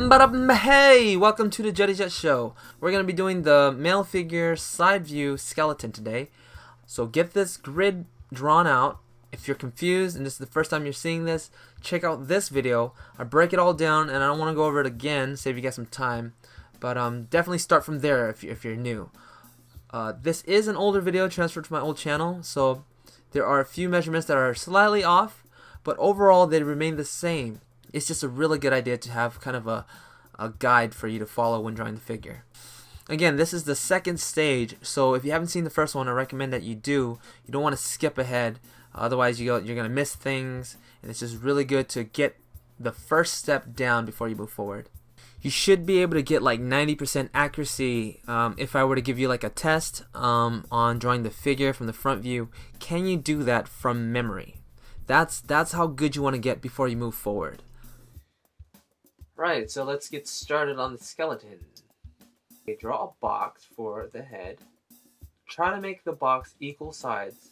Hey, welcome to the Jetty Jet Show. We're going to be doing the male figure side view skeleton today. So get this grid drawn out. If you're confused and this is the first time you're seeing this, check out this video. I break it all down and I don't want to go over it again, save you guys some time. But definitely start from there if you're new. This is an older video transferred to my old channel, so there are a few measurements that are slightly off, but overall they remain the same. It's just a really good idea to have kind of a guide for you to follow when drawing the figure. Again, this is the second stage, so if you haven't seen the first one, I recommend that you do. You don't want to skip ahead, otherwise you're going to miss things, and it's just really good to get the first step down before you move forward. You should be able to get like 90% accuracy. If I were to give you like a test on drawing the figure from the front view, can you do that from memory? That's how good you want to get before you move forward. Right, so let's get started on the skeleton. Okay, draw a box for the head. Try to make the box equal sides,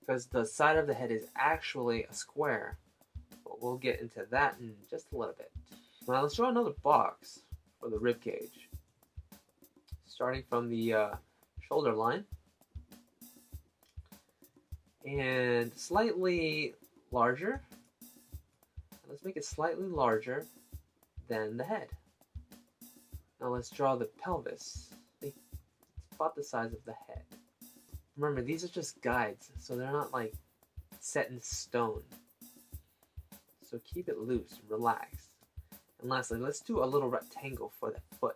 because the side of the head is actually a square. But we'll get into that in just a little bit. Now let's draw another box for the rib cage. Starting from the shoulder line. And slightly larger. Let's make it slightly larger than the head. Now let's draw the pelvis. It's about the size of the head. Remember, these are just guides, so they're not like set in stone. So keep it loose, relax. And lastly, let's do a little rectangle for the foot.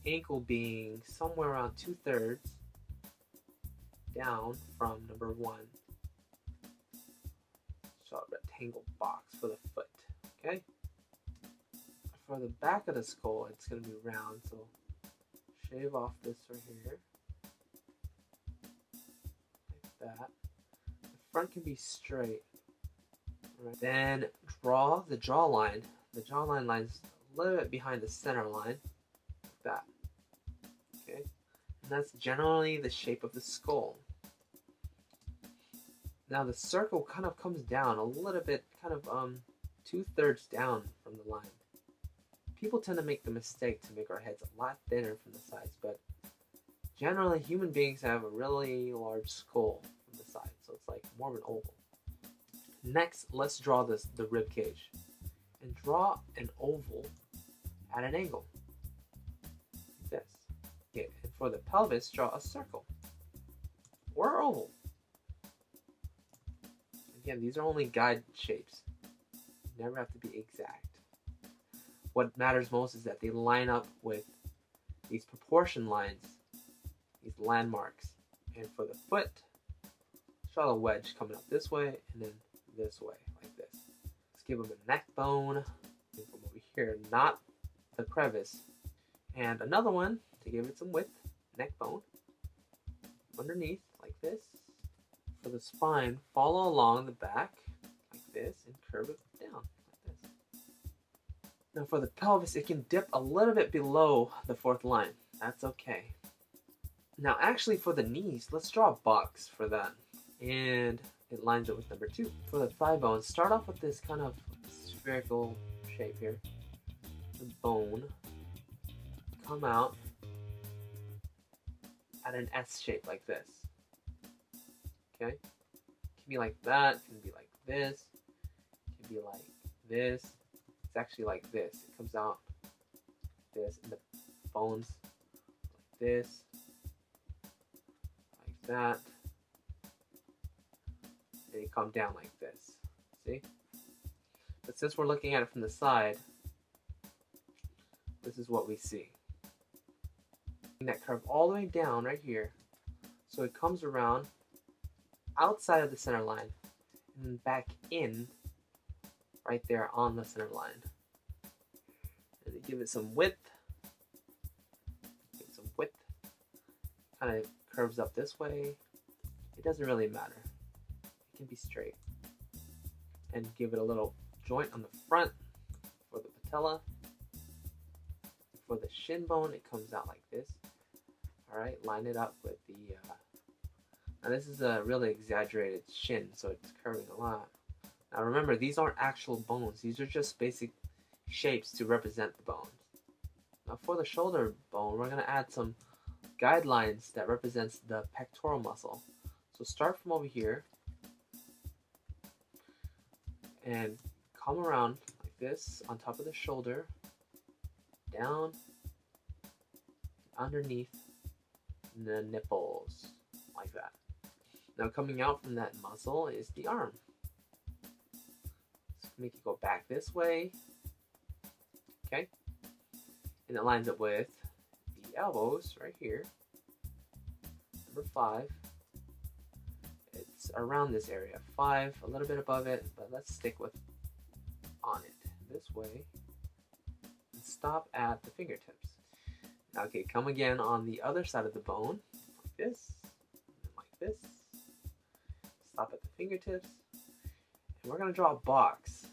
The ankle being somewhere around 2/3 down from number 1. So a rectangle box for the foot, okay? For the back of the skull, it's going to be round, so shave off this right here, like that. The front can be straight. Right. Then draw the jawline. The jawline line's a little bit behind the center line, like that, okay? And that's generally the shape of the skull. Now the circle kind of comes down a little bit, kind of 2/3 down from the line. People tend to make the mistake to make our heads a lot thinner from the sides, but generally human beings have a really large skull from the side, so it's like more of an oval. Next, let's draw the rib cage, and draw an oval at an angle, like this. Okay, and for the pelvis, draw a circle or oval. Again, these are only guide shapes. You never have to be exact. What matters most is that they line up with these proportion lines, these landmarks. And for the foot, draw a wedge coming up this way and then this way, like this. Let's give them a neck bone from over here, not the crevice. And another one to give it some width, neck bone, underneath, like this. For the spine, follow along the back like this and curve it down like this. Now for the pelvis, it can dip a little bit below the 4th line. That's okay. Now actually for the knees, let's draw a box for that. And it lines up with number 2. For the thigh bone, start off with this kind of spherical shape here. The bone come out at an S shape like this. Okay, it can be like that, it can be like this, it can be like this. It's actually like this. It comes out like this, and the bones like this, like that, and they come down like this. See? But since we're looking at it from the side, this is what we see. That curve all the way down right here, so it comes around outside of the center line and then back in right there on the center line. And give it some width. Give it some width. Kind of curves up this way. It doesn't really matter. It can be straight. And give it a little joint on the front for the patella. For the shin bone, it comes out like this. Alright, line it up with the now this is a really exaggerated shin, so it's curving a lot. Now remember, these aren't actual bones. These are just basic shapes to represent the bones. Now for the shoulder bone, we're going to add some guidelines that represents the pectoral muscle. So start from over here and come around like this on top of the shoulder, down, underneath the nipples, like that. Now coming out from that muscle is the arm. Let's make it go back this way, okay? And it lines up with the elbows right here. Number 5. It's around this area. 5, a little bit above it, but let's stick with on it this way. And stop at the fingertips. Okay, come again on the other side of the bone, like this, and like this. Stop at the fingertips. And we're going to draw a box,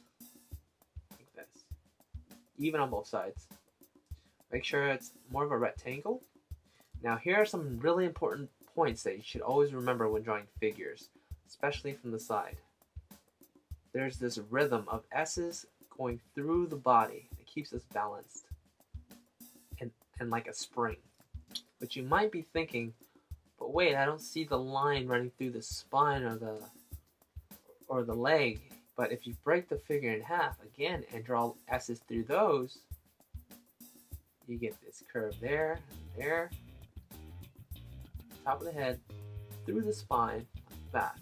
like this. Even on both sides. Make sure it's more of a rectangle. Now here are some really important points that you should always remember when drawing figures, especially from the side. There's this rhythm of S's going through the body that keeps us balanced and like a spring. But you might be thinking, but wait, I don't see the line running through the spine or the leg. But if you break the figure in half again and draw S's through those, you get this curve there, there, top of the head, through the spine, like that,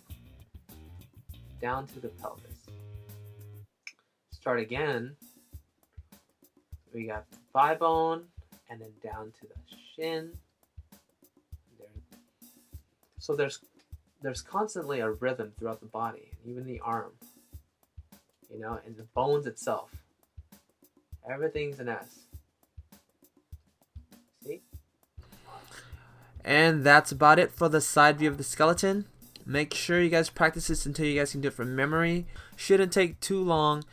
down to the pelvis. Start again. We got the thigh bone, and then down to the shin. There. So there's constantly a rhythm throughout the body, even the arm, you know, and the bones itself. Everything's an S. See? And that's about it for the side view of the skeleton. Make sure you guys practice this until you guys can do it from memory. Shouldn't take too long.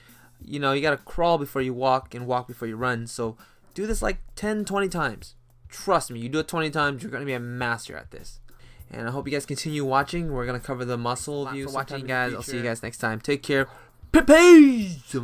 You know, you gotta crawl before you walk and walk before you run. So do this like 10-20 times. Trust me, you do it 20 times, you're gonna be a master at this. And I hope you guys continue watching. We're gonna cover the muscle view. Watching, guys. I'll see you guys next time. Take care. Peace.